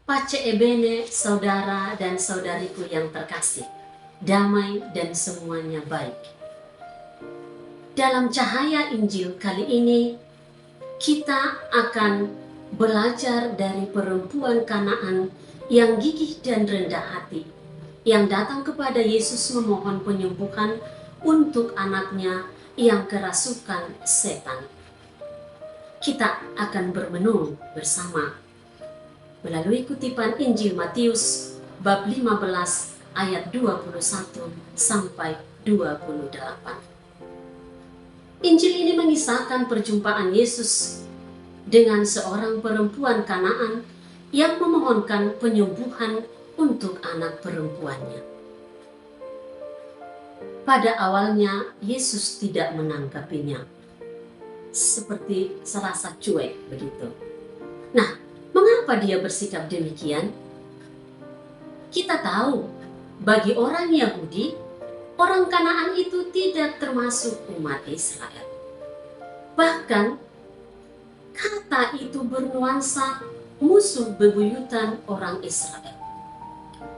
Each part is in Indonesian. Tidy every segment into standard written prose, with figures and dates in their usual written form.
Pace ebene, saudara dan saudariku yang terkasih, damai dan semuanya baik. Dalam cahaya Injil kali ini, kita akan belajar dari perempuan Kanaan yang gigih dan rendah hati, yang datang kepada Yesus memohon penyembuhan untuk anaknya yang kerasukan setan. Kita akan bermenung bersama melalui kutipan Injil Matius bab 15 ayat 21 sampai 28. Injil ini mengisahkan perjumpaan Yesus dengan seorang perempuan Kanaan yang memohonkan penyembuhan untuk anak perempuannya. Pada awalnya Yesus tidak menanggapinya, seperti serasa cuek begitu. Nah, mengapa dia bersikap demikian? Kita tahu, bagi orang Yahudi, orang Kanaan itu tidak termasuk umat Israel. Bahkan, kata itu bernuansa musuh bebuyutan orang Israel.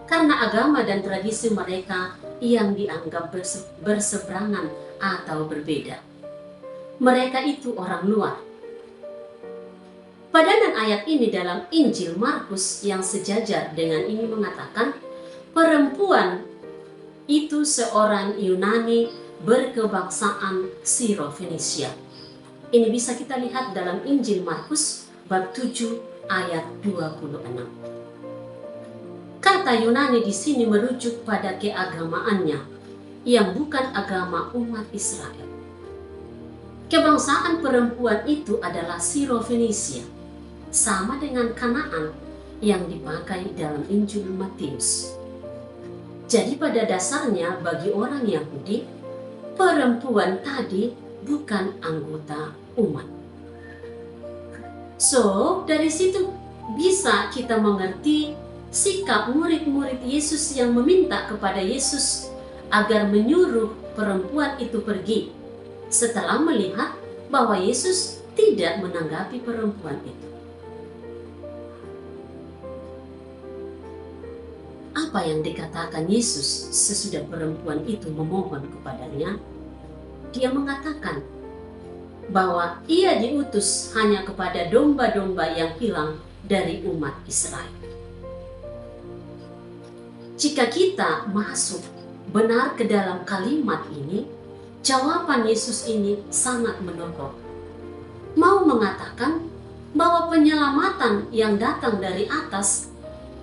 Karena agama dan tradisi mereka yang dianggap berseberangan atau berbeda. Mereka itu orang luar. Padanan ayat ini dalam Injil Markus yang sejajar dengan ini mengatakan, perempuan itu seorang Yunani berkebangsaan Siro-Fenisia. Ini bisa kita lihat dalam Injil Markus bab 7 ayat 26. Kata Yunani di sini merujuk pada keagamaannya yang bukan agama umat Israel. Kebangsaan perempuan itu adalah Siro-Fenisia, sama dengan Kanaan yang dipakai dalam Injil Matius. Jadi pada dasarnya bagi orang Yahudi, perempuan tadi bukan anggota umat. So, dari situ bisa kita mengerti sikap murid-murid Yesus yang meminta kepada Yesus agar menyuruh perempuan itu pergi setelah melihat bahwa Yesus tidak menanggapi perempuan itu. Apa yang dikatakan Yesus sesudah perempuan itu memohon kepadanya? Dia mengatakan bahwa ia diutus hanya kepada domba-domba yang hilang dari umat Israel. Jika kita masuk benar ke dalam kalimat ini, jawaban Yesus ini sangat menokok. Mau mengatakan bahwa penyelamatan yang datang dari atas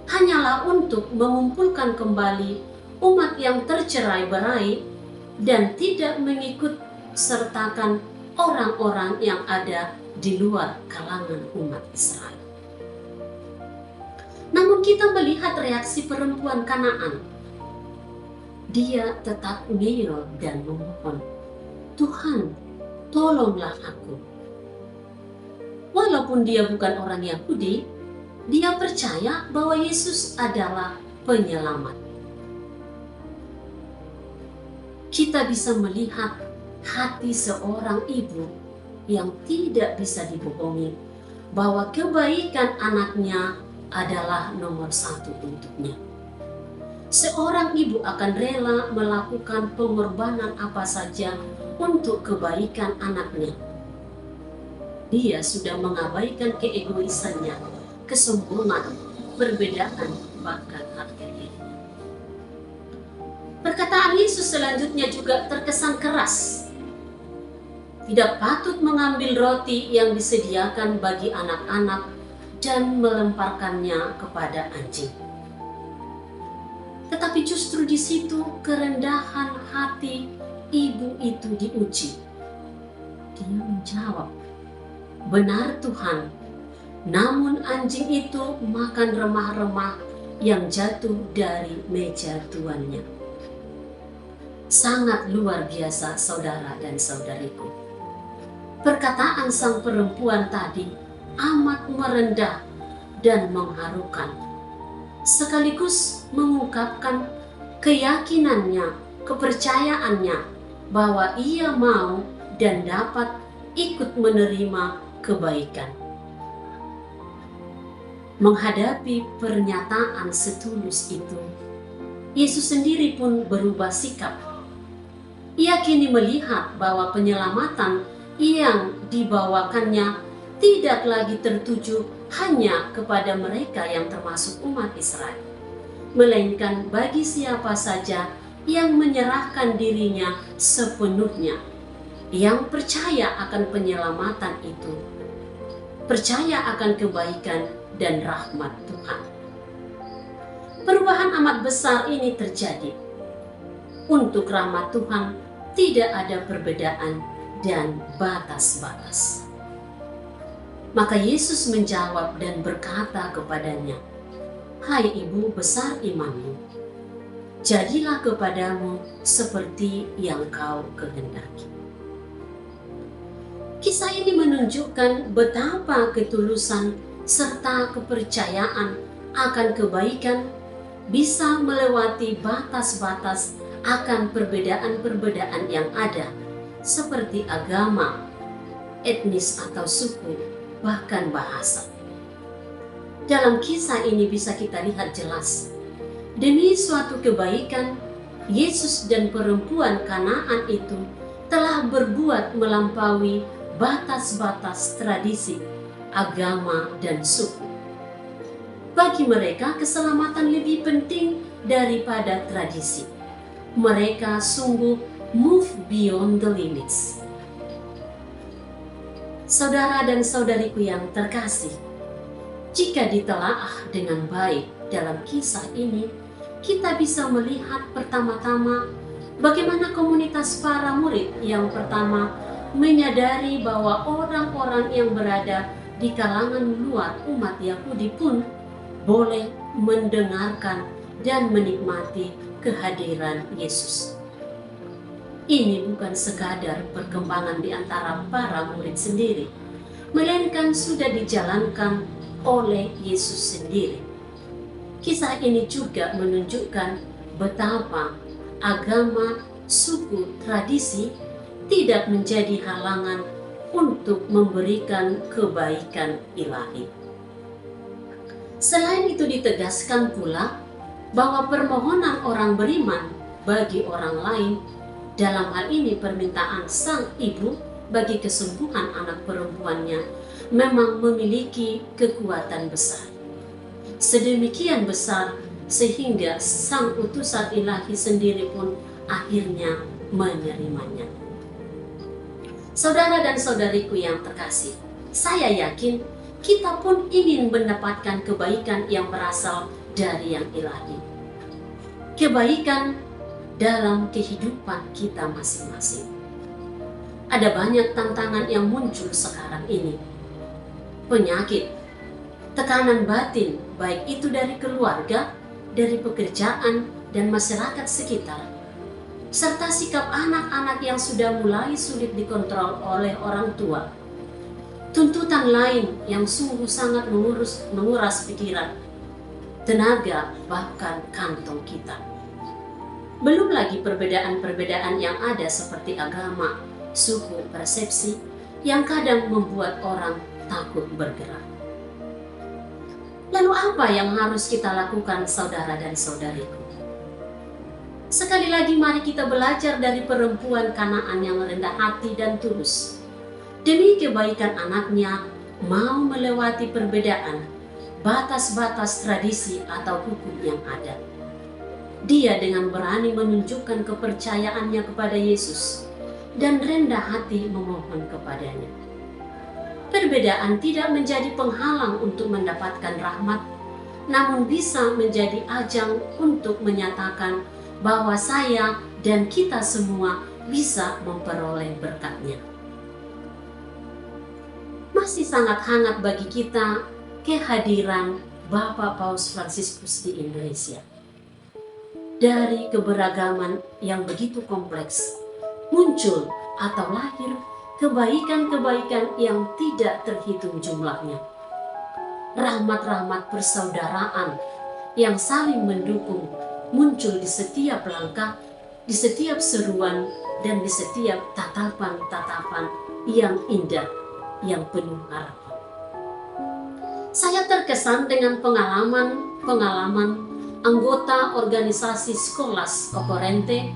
hanyalah untuk mengumpulkan kembali umat yang tercerai-berai dan tidak mengikut sertakan orang-orang yang ada di luar kalangan umat Israel. Namun kita melihat reaksi perempuan Kanaan. Dia tetap ngeyel dan memohon, Tuhan, tolonglah aku. Walaupun dia bukan orang Yahudi, dia percaya bahwa Yesus adalah penyelamat. Kita bisa melihat hati seorang ibu yang tidak bisa dibohongi bahwa kebaikan anaknya adalah nomor satu untuknya. Seorang ibu akan rela melakukan pengorbanan apa saja untuk kebaikan anaknya. Dia sudah mengabaikan keegoisannya, kesombongan, perbedaan, bahkan harga diri. Perkataan Yesus selanjutnya juga terkesan keras. Tidak patut mengambil roti yang disediakan bagi anak-anak dan melemparkannya kepada anjing. Tetapi justru di situ kerendahan hati ibu itu diuji. Dia menjawab, benar Tuhan, namun anjing itu makan remah-remah yang jatuh dari meja tuannya. Sangat luar biasa saudara dan saudariku. Perkataan sang perempuan tadi amat merendah dan mengharukan, sekaligus mengungkapkan keyakinannya, kepercayaannya bahwa ia mau dan dapat ikut menerima kebaikan. Menghadapi pernyataan setulus itu, Yesus sendiri pun berubah sikap. Ia kini melihat bahwa penyelamatan yang dibawakannya tidak lagi tertuju hanya kepada mereka yang termasuk umat Israel, melainkan bagi siapa saja yang menyerahkan dirinya sepenuhnya, yang percaya akan penyelamatan itu, percaya akan kebaikan dan rahmat Tuhan. Perubahan amat besar ini terjadi. Untuk rahmat Tuhan tidak ada perbedaan dan batas-batas. Maka Yesus menjawab dan berkata kepadanya, "Hai ibu besar imanmu, jadilah kepadamu seperti yang kau kehendaki." Kisah ini menunjukkan betapa ketulusan serta kepercayaan akan kebaikan bisa melewati batas-batas akan perbedaan-perbedaan yang ada, seperti agama, etnis atau suku, bahkan bahasa. Dalam kisah ini bisa kita lihat jelas, demi suatu kebaikan, Yesus dan perempuan Kanaan itu telah berbuat melampaui batas-batas tradisi, agama, dan suku. Bagi mereka, keselamatan lebih penting daripada tradisi. Mereka sungguh move beyond the limits. Saudara dan saudariku yang terkasih, jika ditelaah dengan baik dalam kisah ini, kita bisa melihat pertama-tama bagaimana komunitas para murid yang pertama menyadari bahwa orang-orang yang berada di kalangan luar umat Yahudi pun boleh mendengarkan dan menikmati kehadiran Yesus. Ini bukan sekadar perkembangan di antara para murid sendiri, melainkan sudah dijalankan oleh Yesus sendiri. Kisah ini juga menunjukkan betapa agama, suku, tradisi tidak menjadi halangan untuk memberikan kebaikan ilahi. Selain itu ditegaskan pula bahwa permohonan orang beriman bagi orang lain, dalam hal ini permintaan sang ibu bagi kesembuhan anak perempuannya, memang memiliki kekuatan besar. Sedemikian besar sehingga sang utusan ilahi sendiri pun akhirnya menerimanya. Saudara dan saudariku yang terkasih, saya yakin kita pun ingin mendapatkan kebaikan yang berasal dari yang ilahi. Kebaikan dalam kehidupan kita masing-masing. Ada banyak tantangan yang muncul sekarang ini. Penyakit, tekanan batin, baik itu dari keluarga, dari pekerjaan, dan masyarakat sekitar, serta sikap anak-anak yang sudah mulai sulit dikontrol oleh orang tua. Tuntutan lain yang sungguh sangat menguras pikiran, tenaga, bahkan kantong kita. Belum lagi perbedaan-perbedaan yang ada seperti agama, suku, persepsi, yang kadang membuat orang takut bergerak. Lalu apa yang harus kita lakukan, saudara dan saudariku? Sekali lagi mari kita belajar dari perempuan Kanaan yang rendah hati dan tulus. Demi kebaikan anaknya, mau melewati perbedaan, batas-batas tradisi atau hukum yang ada. Dia dengan berani menunjukkan kepercayaannya kepada Yesus dan rendah hati memohon kepadanya. Perbedaan tidak menjadi penghalang untuk mendapatkan rahmat, namun bisa menjadi ajang untuk menyatakan bahwa saya dan kita semua bisa memperoleh berkat-Nya. Masih sangat hangat bagi kita kehadiran Bapak Paus Fransiskus di Indonesia. Dari keberagaman yang begitu kompleks, muncul atau lahir kebaikan-kebaikan yang tidak terhitung jumlahnya. Rahmat-rahmat persaudaraan yang saling mendukung muncul di setiap langkah, di setiap seruan, dan di setiap tatapan-tatapan yang indah, yang penuh harapan. Saya terkesan dengan pengalaman anggota organisasi Scholas Ocorrente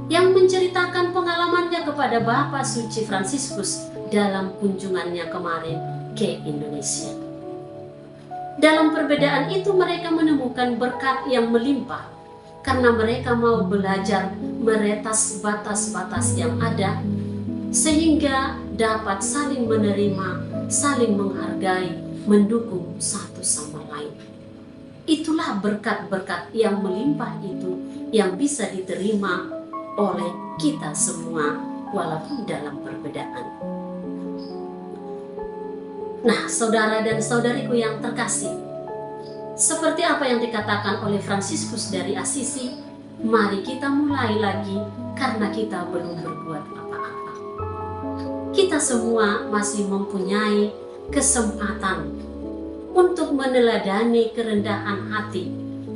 yang menceritakan pengalamannya kepada Bapak Suci Fransiskus dalam kunjungannya kemarin ke Indonesia. Dalam perbedaan itu mereka menemukan berkat yang melimpah karena mereka mau belajar meretas batas-batas yang ada sehingga dapat saling menerima, saling menghargai, mendukung satu sama lain. Itulah berkat-berkat yang melimpah itu yang bisa diterima oleh kita semua walaupun dalam perbedaan. Nah, saudara dan saudariku yang terkasih, seperti apa yang dikatakan oleh Fransiskus dari Assisi, mari kita mulai lagi karena kita belum berbuat apa-apa. Kita semua masih mempunyai kesempatan untuk meneladani kerendahan hati,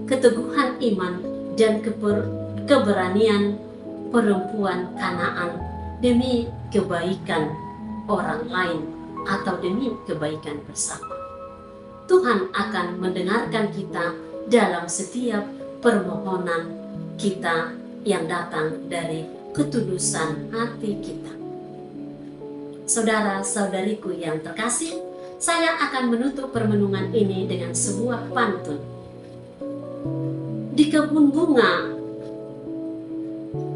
keteguhan iman, dan keberanian perempuan Kanaan demi kebaikan orang lain atau demi kebaikan bersama. Tuhan akan mendengarkan kita dalam setiap permohonan kita yang datang dari ketulusan hati kita. Saudara-saudariku yang terkasih, saya akan menutup permenungan ini dengan sebuah pantun. Di kebun bunga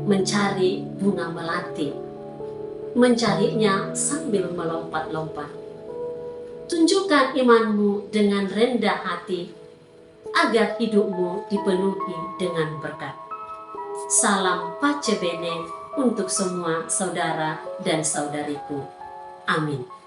mencari bunga melati, mencarinya sambil melompat-lompat. Tunjukkan imanmu dengan rendah hati, agar hidupmu dipenuhi dengan berkat. Salam Pace Bene untuk semua saudara dan saudariku. Amin.